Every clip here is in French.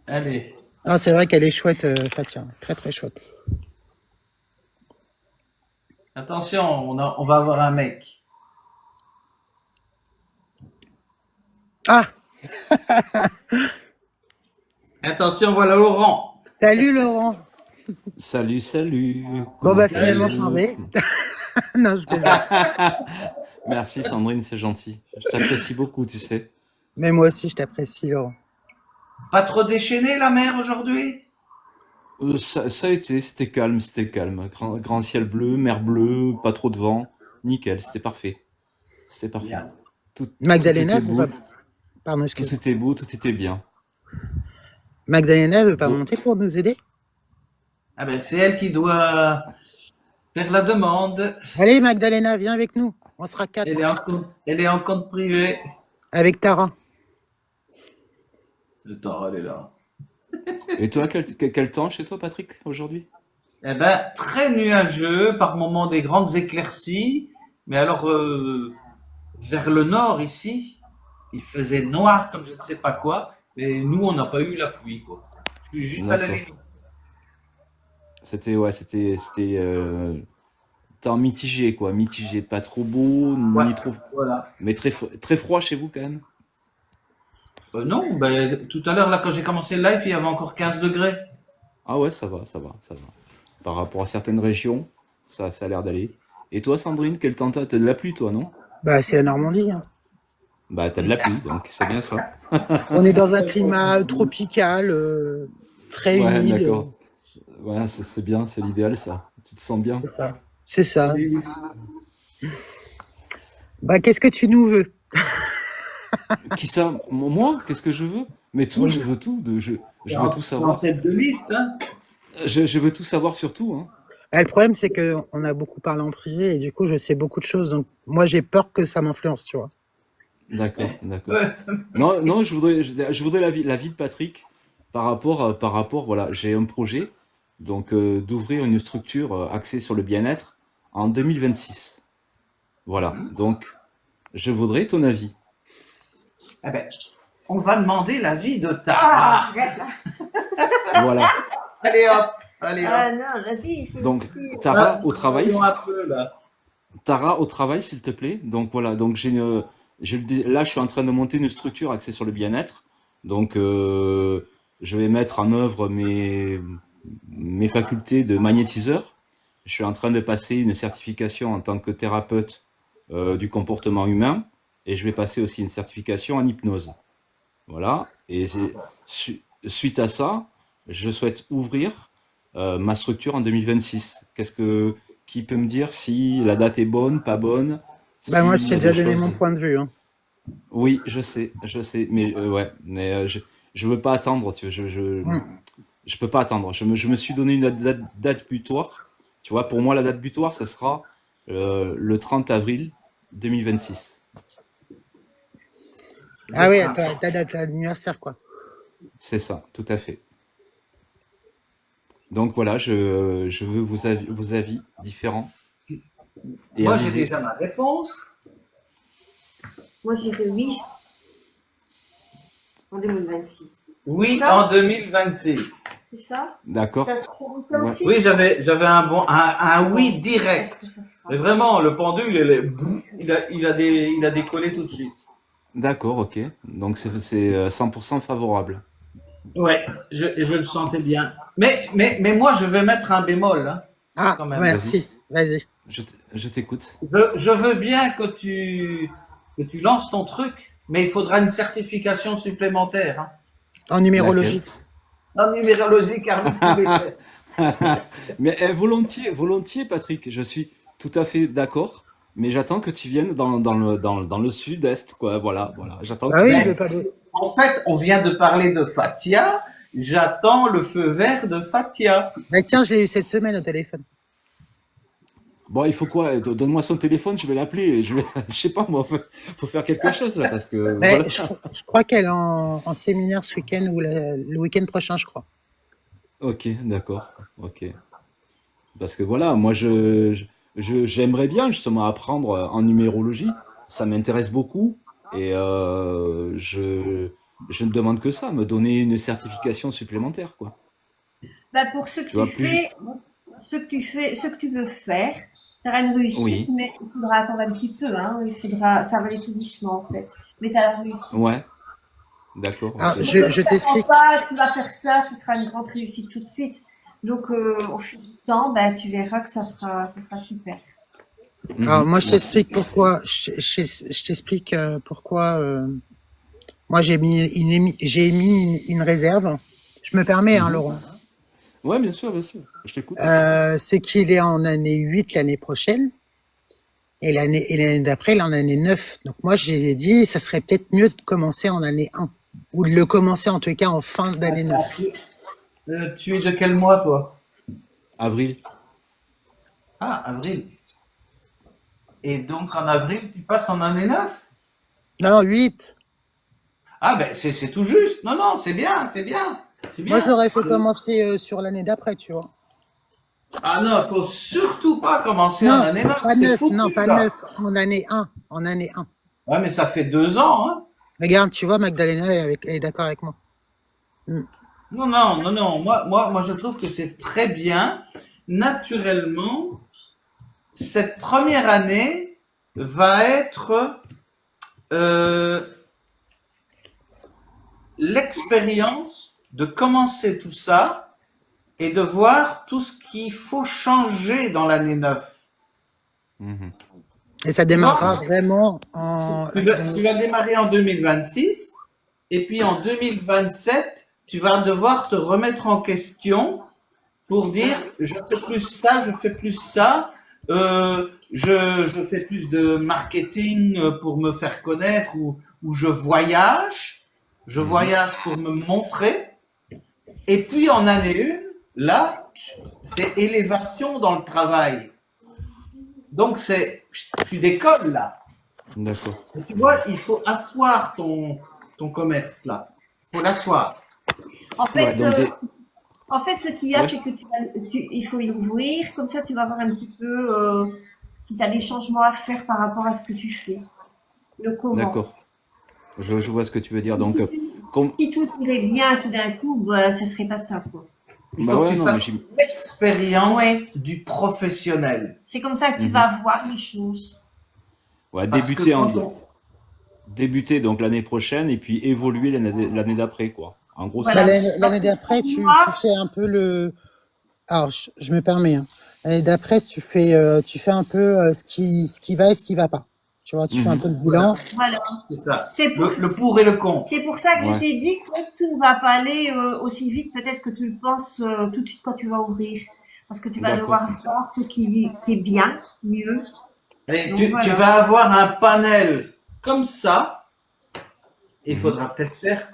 Allez. Ah, c'est vrai qu'elle est chouette, Fatia. Très, très chouette. Attention, on va avoir un mec. Ah, Attention, voilà Laurent. salut Laurent. Salut, salut, Bon, comment bah finalement, Salut. je m'en allez-vous? vais. Non, je plaisante. Merci Sandrine, c'est gentil. Je t'apprécie beaucoup, tu sais. Mais moi aussi, je t'apprécie, Laurent. Pas trop déchaîné la mer aujourd'hui? Ça a été, c'était calme, c'était calme. Grand ciel bleu, mer bleue, pas trop de vent. Nickel, c'était parfait. C'était parfait. Bien. Tout Magdalena était veut beau, pas... Pardon, tout excuse-moi. était beau, tout était bien. Magdalena veut pas Do- monter pour nous aider? Ah ben c'est elle qui doit faire la demande. Allez, Magdalena, viens avec nous. On sera Elle quatre. est elle est en compte privé. Avec Tara. Le temps, elle est là. Et toi, quel temps chez toi, Patrick, aujourd'hui? Eh ben, très nuageux, par moments des grandes éclaircies. Mais alors, vers le nord ici, il faisait noir comme je ne sais pas quoi. Et nous, on n'a pas eu la pluie, quoi. Je suis juste à la D'accord. limite. C'était temps mitigé, quoi. Mitigé, pas trop beau, Ouais, ni trop, voilà. mais très froid chez vous quand même. Non, ben, tout à l'heure, là, quand j'ai commencé le live, il y avait encore 15 degrés. Ah ouais, ça va, ça va, ça va. Par rapport à certaines régions, ça a l'air d'aller. Et toi, Sandrine, quel temps t'as? T'as de la pluie, toi, non? Bah, c'est la Normandie, hein. Bah, t'as de la pluie, donc c'est bien ça. On est dans un climat tropical, très Ouais, humide. d'accord. Ouais, c'est bien, c'est l'idéal, ça. Tu te sens bien? C'est ça. Oui. Bah, qu'est-ce que tu nous veux? Qui ça? Moi? Qu'est-ce que je veux? Mais tout, je veux tout. Je veux tout T'es en savoir. tête de liste, hein. Je veux tout savoir sur tout, hein. Ah, le problème, c'est que on a beaucoup parlé en privé et du coup, je sais beaucoup de choses. Donc, moi, j'ai peur que ça m'influence, tu vois. D'accord, d'accord. Ouais. Non, non, je voudrais l'avis de Patrick par rapport, voilà, j'ai un projet, donc d'ouvrir une structure axée sur le bien-être en 2026. Voilà, donc je voudrais ton avis. Eh ben, on va demander l'avis de Ah, Tara. arrête là. Voilà, Allez hop, allez Ah hop. non, vas-y, il faut donc aussi. Tara au travail, Voyons un peu, là. Tara au travail, s'il te plaît. Donc voilà, donc là, je suis en train de monter une structure axée sur le bien-être. Donc je vais mettre en œuvre mes facultés de magnétiseur. Je suis en train de passer une certification en tant que thérapeute du comportement humain et je vais passer aussi une certification en hypnose. Voilà. Et suite à ça, je souhaite ouvrir ma structure en 2026. Qui peut me dire si la date est bonne, pas bonne, Bah, moi, je s'il y t'ai a déjà des donné choses. mon point de vue, hein. Oui, je sais, mais ouais, mais je veux pas attendre, tu vois, Mm. je peux pas attendre. Je me suis donné une date butoir. Tu vois, pour moi, la date butoir, ça sera le 30 avril 2026. Ah oui, ta date d'anniversaire, quoi. C'est ça, tout à fait. Donc voilà, je veux vos avis différents et Moi, j'ai avisés. déjà ma réponse. Moi, je dirais oui en 2026. Oui, Ça en 2026. C'est ça? D'accord? Ça se trouve ça Ouais. aussi? Oui, j'avais un oui direct. Est-ce que ça sera? Mais vraiment, le pendule, il a décollé tout de suite. D'accord, ok. Donc c'est 100% favorable. Ouais, je le sentais bien. Mais moi, je vais mettre un bémol, hein, Ah, quand même. merci. Vas-y. Je t'écoute. Je veux bien que tu lances ton truc, mais il faudra une certification supplémentaire, hein. En numérologie. En numérologie, car vous pouvez faire. Mais volontiers, volontiers, Patrick, je suis tout à fait d'accord, mais j'attends que tu viennes dans le sud-est, quoi. Voilà, voilà. J'attends que Ah tu oui, je viennes. vais pas. En fait, on vient de parler de Fatia. J'attends le feu vert de Fatia. Bah, tiens, je l'ai eu cette semaine au téléphone. Bon, il faut quoi? Donne-moi son téléphone, je vais l'appeler. Je sais pas, moi, faut faire quelque chose là, parce que Mais voilà. je crois qu'elle est en séminaire ce week-end ou le week-end prochain, je crois. Ok, d'accord. Ok. Parce que voilà, moi, j'aimerais bien justement apprendre en numérologie. Ça m'intéresse beaucoup et je ne demande que ça, me donner une certification supplémentaire, quoi. Bah, pour ce que Tu vois, tu plus je- fais, ce que tu veux faire, tu auras une réussite, Oui, mais il faudra attendre un petit peu, hein. Ça va aller tout doucement, en fait. Mais tu as la réussite. ouais, d'accord, Alors, ok. Donc, ne je t'attends t'explique. pas, tu vas faire ça, ce sera une grande réussite tout de suite. Donc, au fil du temps, bah, tu verras que ça sera super. Alors, moi, je Merci. t'explique pourquoi. Je t'explique pourquoi. Moi, j'ai mis une réserve. Je me permets, hein, Mhm. Laurent. Ouais, bien sûr, je t'écoute. C'est qu'il est en année 8 l'année prochaine. Et l'année d'après, il est en année 9. Donc, moi, j'ai dit, ça serait peut-être mieux de commencer en année 1. Ou de le commencer, en tout cas, en fin d'année 9. Attends, tu es de quel mois, toi? Avril. Ah, avril. Et donc, en avril, tu passes en année 9? Non, 8. Ah, ben, c'est tout juste. Non, non, c'est bien, c'est bien. C'est Moi, je bien. l'aurais fait commencer sur l'année d'après, tu vois. Ah non, il faut surtout pas commencer en Non, année 9. pas C'est 9, non, foutu, pas là. 9, en année 1, en année 1. Ouais, mais ça fait 2 ans, hein. Regarde, tu vois, Magdalena elle est d'accord avec moi. Hmm. Non, non, non, non. Moi, je trouve que c'est très bien. Naturellement, cette première année va être euh, l'expérience de commencer tout ça et de voir tout ce qu'il faut changer dans l'année 9. Mhm. Et ça Tu démarrera vois, vraiment en. tu vas démarrer en 2026 et puis en 2027, tu vas devoir te remettre en question pour dire je fais plus ça, je fais plus ça, je fais plus de marketing pour me faire connaître ou je Mhm. voyage pour me montrer. Et puis en année 1, là, c'est élévation dans le travail. Donc tu décolles là. D'accord. Et tu vois, il faut asseoir ton commerce là. Il faut l'asseoir. En Ouais, fait, donc ce qu'il y a, ouais, c'est que il faut y ouvrir, comme ça tu vas voir un petit peu si tu as des changements à faire par rapport à ce que tu fais, le comment. d'accord. Je vois ce que tu veux dire. Et Donc, comme, si tout irait bien tout d'un coup, bah, ça serait pas ça, quoi. Il bah faut que ouais, tu non, mais fasses j'ai, l'expérience Ouais, du professionnel. c'est comme ça que tu Mhm. vas voir les choses. Ouais, Parce que débuter donc l'année prochaine et puis évoluer l'année d'après, quoi. En gros, c'est Bah, Voilà. ça. l'année d'après, Pour tu moi, fais un peu le. Alors, je me permets, hein. L'année d'après, tu fais un peu ce qui va et ce qui va pas. Tu vois, tu fais un Mhm. peu le voilà, bilan. voilà. c'est ça. C'est pour, Le pour et le contre. c'est pour ça que je Ouais, t'ai dit que tout ne va pas aller aussi vite peut-être que tu le penses tout de suite quand tu vas ouvrir. Parce que tu vas d'accord. devoir voir ce qui est bien, mieux. Allez, Donc tu voilà. vas avoir un panel comme ça. Il Mhm. faudra peut-être faire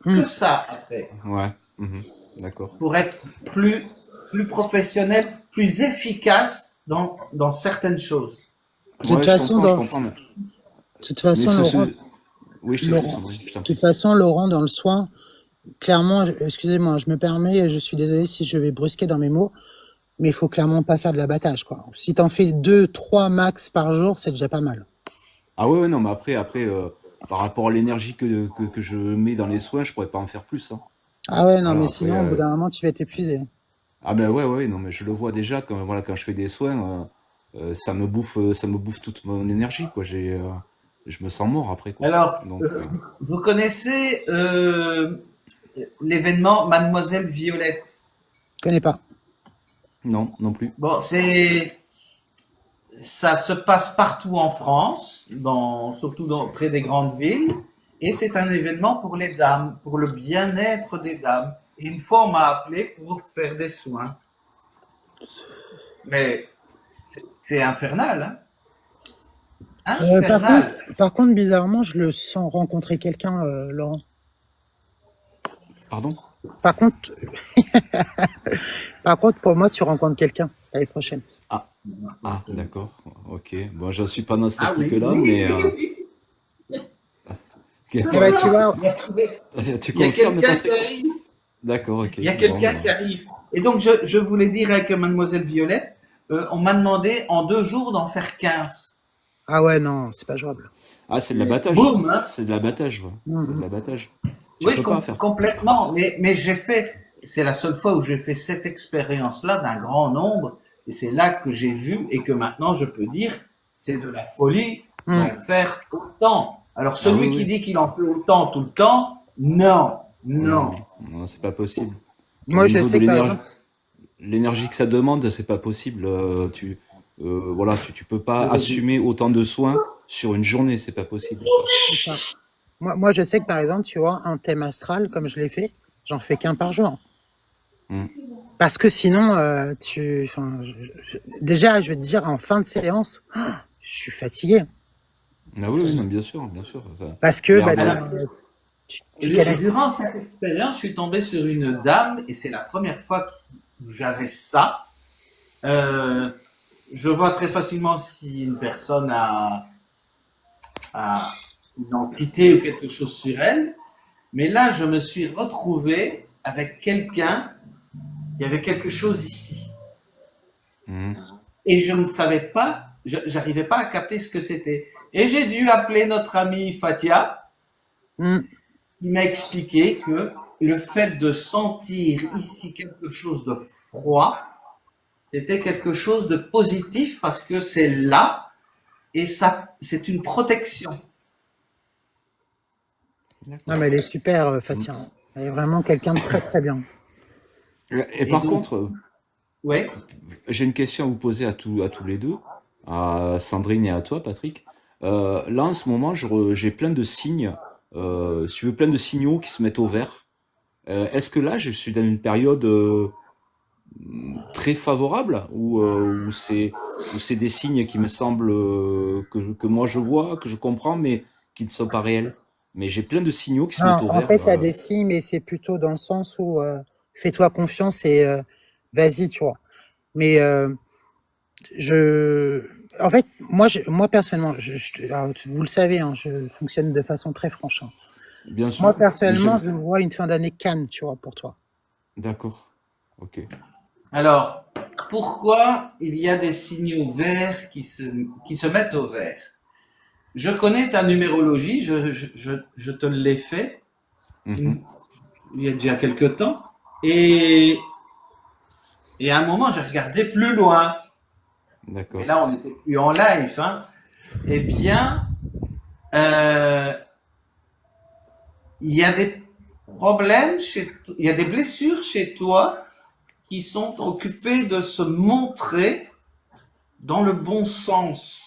Hmm. que ça après Ouais, mhm. D'accord. pour être plus professionnel, plus efficace dans certaines choses. De toute Ouais, façon, je comprends, de toute façon, oui, je t'écoute, Laurent, Sandrine, je t'en de toute prie. façon, Laurent, dans le soin, clairement, excusez-moi, je me permets, je suis désolé si je vais brusquer dans mes mots, mais il faut clairement pas faire de l'abattage, quoi. Si t'en fais 2, 3 max par jour, c'est déjà pas mal. Ah ouais, ouais, non, mais après, par rapport à l'énergie que je mets dans les soins, je pourrais pas en faire plus, hein. Ah ouais, non, Voilà, mais après, sinon, au bout d'un moment, tu vas t'épuiser. ah ben ouais, ouais, non, mais je le vois déjà quand, voilà, quand je fais des soins, ça me bouffe toute mon énergie, quoi. Je me sens mort après, quoi. Alors, Donc, vous connaissez l'événement Mademoiselle Violette? Je connais pas. non, non plus. Bon, ça se passe partout en France, surtout près des grandes villes, et c'est un événement pour les dames, pour le bien-être des dames. Et une fois, on m'a appelé pour faire des soins. Mais c'est infernal, hein? Euh, par contre, Infernal. par contre, bizarrement, je le sens rencontrer quelqu'un, Laurent. Pardon? Par contre, par contre, pour moi, tu rencontres quelqu'un l'année prochaine. Ah, ah, d'accord. Ok. Bon, j'en suis pas dans cette Ah oui, optique-là, oui, mais oui, oui. ok. Eh ben, tu vois, Tu Il y a confirmes, quelqu'un qui Patrick? arrive. D'accord, ok. Il y a Bon, quelqu'un qui arrive. Et donc, je voulais dire avec Mademoiselle Violette, on m'a demandé en 2 jours d'en faire 15. ah ouais, non, c'est pas jouable. ah, c'est de l'abattage. Boum, hein? C'est de l'abattage, ouais. C'est de Mhm. l'abattage. Tu Oui, peux pas faire. complètement. Mais j'ai fait, c'est la seule fois où j'ai fait cette expérience-là d'un grand nombre, et c'est là que j'ai vu et que maintenant je peux dire, c'est de la folie Hmm. d'en faire autant. Alors Ah oui, celui qui oui. dit qu'il en fait autant tout le temps, non, non. Non, non, c'est pas possible. Au Moi, je niveau de sais que par exemple, l'énergie que ça demande, c'est pas possible. Voilà, tu peux pas assumer autant de soins sur une journée, c'est pas possible, quoi. c'est ça. Moi, je sais que par exemple, tu vois, un thème astral, comme je l'ai fait, j'en fais qu'un par jour. Hmm. Parce que sinon, déjà, je vais te dire, en fin de séance, je suis fatigué. Ah oui, oui, non, bien sûr. Parce que, Mais bah, Alors, tu canalises. durant cette expérience, je suis tombé sur une dame, et c'est la première fois que j'avais ça. Euh, je vois très facilement si une personne a une entité ou quelque chose sur elle. Mais là, je me suis retrouvé avec quelqu'un qui avait quelque chose ici. Mhm. Et je ne savais pas, j'arrivais pas à capter ce que c'était. Et j'ai dû appeler notre amie Fatia, Hmm. qui m'a expliqué que le fait de sentir ici quelque chose de froid, c'était quelque chose de positif parce que c'est là et ça, c'est une protection. Non, mais elle est super, Fatia. Elle est vraiment quelqu'un de très, très bien. Et Et par donc, contre, ouais, j'ai une question à vous poser à tous les deux, à Sandrine et à toi, Patrick. Là, en ce moment, j'ai plein de signes, si tu veux, plein de signaux qui se mettent au vert. Est-ce que là, je suis dans une période très favorable ou c'est des signes qui me semblent que moi je vois, que je comprends, mais qui ne sont pas réels. Mais j'ai plein de signaux qui se mettent Non, au en vert fait, il y a là. des signes, mais c'est plutôt dans le sens où fais-toi confiance et vas-y, tu vois. Mais je, en fait, moi personnellement, alors, vous le savez, hein, je fonctionne de façon très franche, hein. Bien Moi sûr, mais personnellement, je vois une fin d'année calme, tu vois, pour toi. d'accord, ok. alors, pourquoi il y a des signaux verts qui se mettent au vert? Je connais ta numérologie, je te l'ai fait Mhm. il y a déjà quelque temps. Et, et à un moment, j'ai regardé plus loin. Mais D'accord. là, on n'était plus en live. Hein. Eh bien, euh, il y a des problèmes il y a des blessures chez toi qui sont occupées de se montrer dans le bon sens.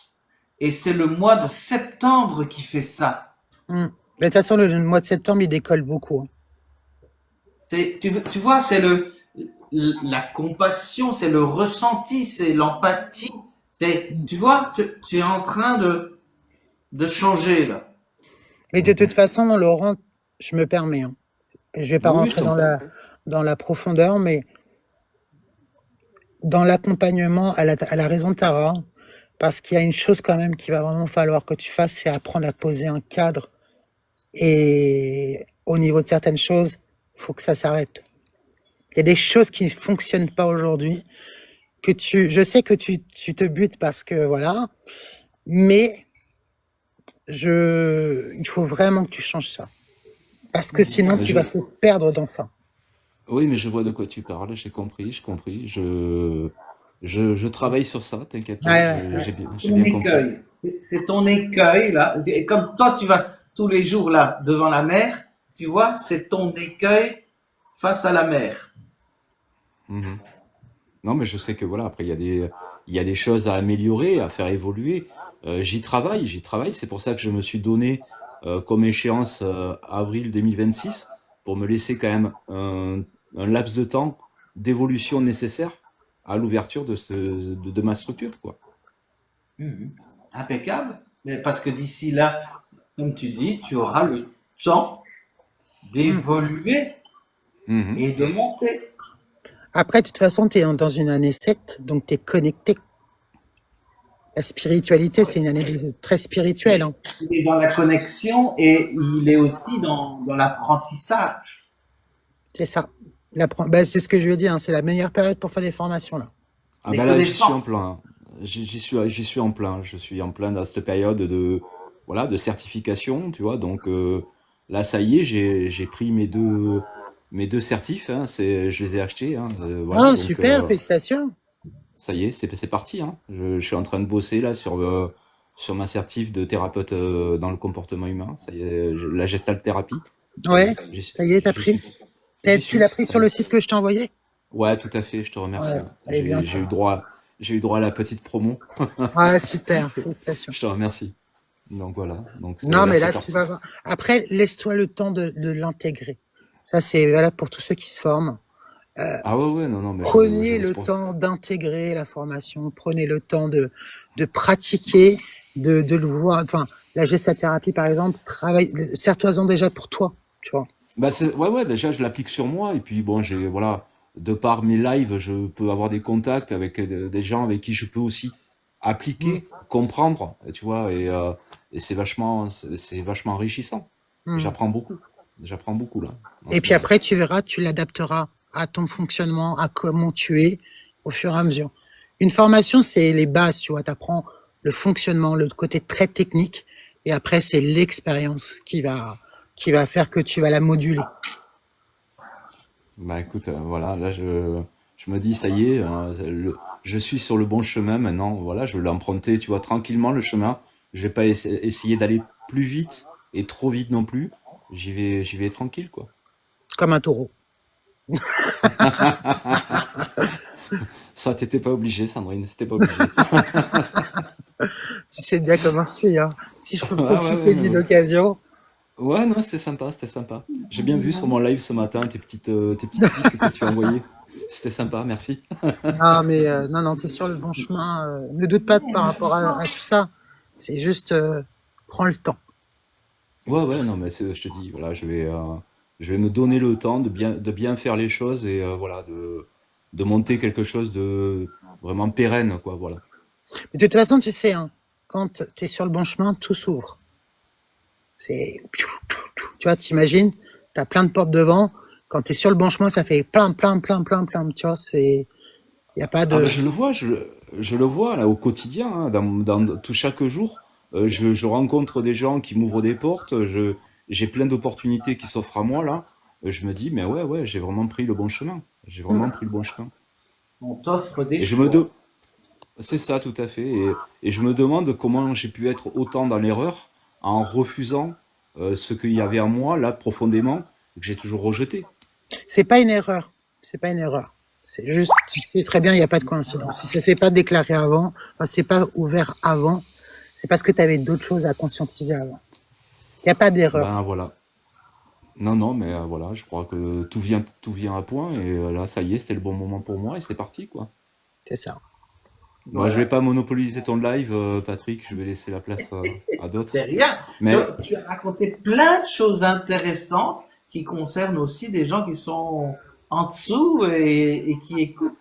Et c'est le mois de septembre qui fait ça. Hmm. Mais de toute façon, le mois de septembre, il décolle beaucoup, hein. Tu vois, c'est la compassion, c'est le ressenti, c'est l'empathie. Tu vois, tu es en train de changer là. Mais de toute façon, Laurent, je me permets, hein. Je vais pas Oui, oui, je rentrer t'en prie. dans la profondeur, mais dans l'accompagnement, elle a raison, Tara, parce qu'il y a une chose quand même qu'il va vraiment falloir que tu fasses, c'est apprendre à poser un cadre. Et au niveau de certaines choses, il faut que ça s'arrête. Il y a des choses qui ne fonctionnent pas aujourd'hui, je sais que tu te butes parce que voilà, mais il faut vraiment que tu changes ça. Parce que sinon, Mais tu vas te perdre dans ça. oui, mais je vois de quoi tu parles, j'ai compris, je travaille sur ça, t'inquiète pas, Ouais, ouais, ouais. j'ai Ton bien compris. écueil. C'est ton écueil là. Et comme toi, tu vas tous les jours là devant la mer, tu vois, c'est ton écueil face à la mer. Mhm. Non, mais je sais que voilà, après, il y a des choses à améliorer, à faire évoluer. J'y travaille. C'est pour ça que je me suis donné comme échéance avril 2026 pour me laisser quand même un laps de temps d'évolution nécessaire à l'ouverture de ma structure, quoi. Mhm. Impeccable. Mais parce que d'ici là, comme tu dis, tu auras le temps Mm. d'évoluer Mhm. et de monter. Après, de toute façon, tu es dans une année 7, donc tu es connecté. La spiritualité, c'est une année très spirituelle, hein. Il est dans la connexion et il est aussi dans l'apprentissage. C'est ça. Bah, c'est ce que je veux dire, hein, c'est la meilleure période pour faire des formations, là. Ah Les ben là, j'y suis en connaissances. plein. J'y suis en plein. Je suis en plein dans cette période de, voilà, de certification, tu vois. Donc, là, ça y est, j'ai pris mes deux certifs, hein, je les ai achetés, hein, voilà, Oh, donc super, félicitations. ça y est, c'est parti, hein. Je suis en train de bosser là sur ma certif de thérapeute dans le comportement humain. Ça y est, la gestalt thérapie. Ouais, J'y ça y est, t'as j'y pris. suis, j'y Tu l'as suis. pris sur le site que je t'ai envoyé? Ouais, tout à fait. Je te remercie. Ouais, Ouais. elle est bien ça. J'ai eu droit à la petite promo. Ouais, super, félicitations. Je te remercie. Donc voilà. Donc Non, là, mais c'est là, tu parti. vas voir. Après, laisse-toi le temps de l'intégrer. Ça, c'est valable pour tous ceux qui se forment. Ah ouais, ouais, non, non, mais Prenez c'est le pour... temps d'intégrer la formation, prenez le temps de pratiquer, de le voir. Enfin, la gestalt-thérapie, par exemple, sers-toi-en déjà pour toi, tu vois. Bah ouais, ouais, déjà, je l'applique sur moi. Et puis, bon, voilà, de par mes lives, je peux avoir des contacts avec des gens avec qui je peux aussi Mm, appliquer, comprendre, tu vois, et c'est vachement enrichissant. mm. J'apprends beaucoup. J'apprends beaucoup, là, en Et ce puis moment. après, tu verras, tu l'adapteras à ton fonctionnement, à comment tu es au fur et à mesure. Une formation, c'est les bases, tu vois. Tu apprends le fonctionnement, le côté très technique. Et après, c'est l'expérience qui va faire que tu vas la moduler. Bah écoute, voilà, là je me dis ça y est, je suis sur le bon chemin maintenant. Voilà, je vais l'emprunter, tu vois, tranquillement le chemin. Je vais pas essayer d'aller plus vite et trop vite non plus. J'y vais tranquille quoi. Comme un taureau. Ça, t'étais pas obligé, Sandrine, c'était pas obligé. Tu sais bien comment je suis, hein. Si je peux Ah ouais, ouais, profiter mais d'une ouais. occasion. Ouais, non, c'était sympa, c'était sympa. J'ai bien vu sur mon live ce matin tes petites piques que tu as envoyées. C'était sympa, merci. Ah, mais non, non, t'es sur le bon chemin. Ne doute pas par rapport à tout ça. C'est juste, prends le temps. Ouais, ouais, non, mais je te dis, voilà, je vais me donner le temps de bien faire les choses et voilà, de monter quelque chose de vraiment pérenne, quoi, voilà. Mais de toute façon, tu sais, hein, quand tu es sur le bon chemin, tout s'ouvre. C'est, tu vois, t'imagines, tu as plein de portes devant. Quand tu es sur le bon chemin, ça fait plein, plein, plein, plein, plein. Tu vois, il n'y a pas Ah ben de. je le vois là au quotidien, hein, dans tout chaque jour, je rencontre des gens qui m'ouvrent des portes, j'ai plein d'opportunités qui s'offrent à moi là. Je me dis, mais ouais, ouais, j'ai vraiment pris le bon chemin. J'ai vraiment pris le bon chemin. On t'offre des Et je me choix. de... C'est ça, tout à fait. Et je me demande comment j'ai pu être autant dans l'erreur en refusant ce qu'il y avait en moi, là, profondément, et que j'ai toujours rejeté. C'est pas une erreur. C'est pas une erreur. C'est juste, tu sais très bien, il n'y a pas de coïncidence. Si ça s'est pas déclaré avant, enfin, c'est pas ouvert avant, c'est parce que tu avais d'autres choses à conscientiser avant. Il n'y a pas d'erreur. Ben voilà. Non, non, mais voilà, je crois que tout vient à point, et là, ça y est, c'était le bon moment pour moi, et c'est parti, quoi. C'est ça. Moi, je vais Voilà. pas monopoliser ton live, Patrick, je vais laisser la place à C'est d'autres. rien. Mais Tu as raconté plein de choses intéressantes qui concernent aussi des gens qui sont en dessous et qui écoutent.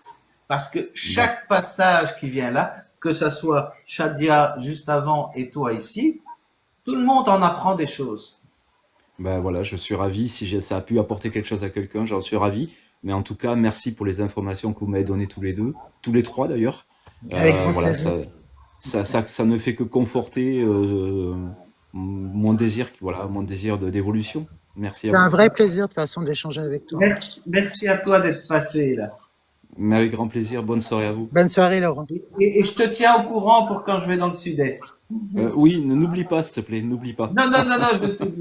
Parce que bah, chaque passage qui vient là, que ce soit Shadia juste avant et toi ici, tout le monde en apprend des choses. ben voilà, je suis ravi. Si ça a pu apporter quelque chose à quelqu'un, j'en suis ravi. Mais en tout cas, merci pour les informations que vous m'avez données tous les deux, tous les trois d'ailleurs. Avec grand Voilà, plaisir. ça ne fait que conforter mon désir, voilà, mon désir d'évolution. Merci à C'est un vous. vrai plaisir de toute façon d'échanger avec toi. Merci, merci à toi d'être passé là. Mais avec grand plaisir. Bonne soirée à vous. Bonne soirée, Laurent. Et je te tiens au courant pour quand je vais dans le sud-est. Oui, n'oublie pas, s'il te plaît, n'oublie pas. Non, non, non, non, je vais te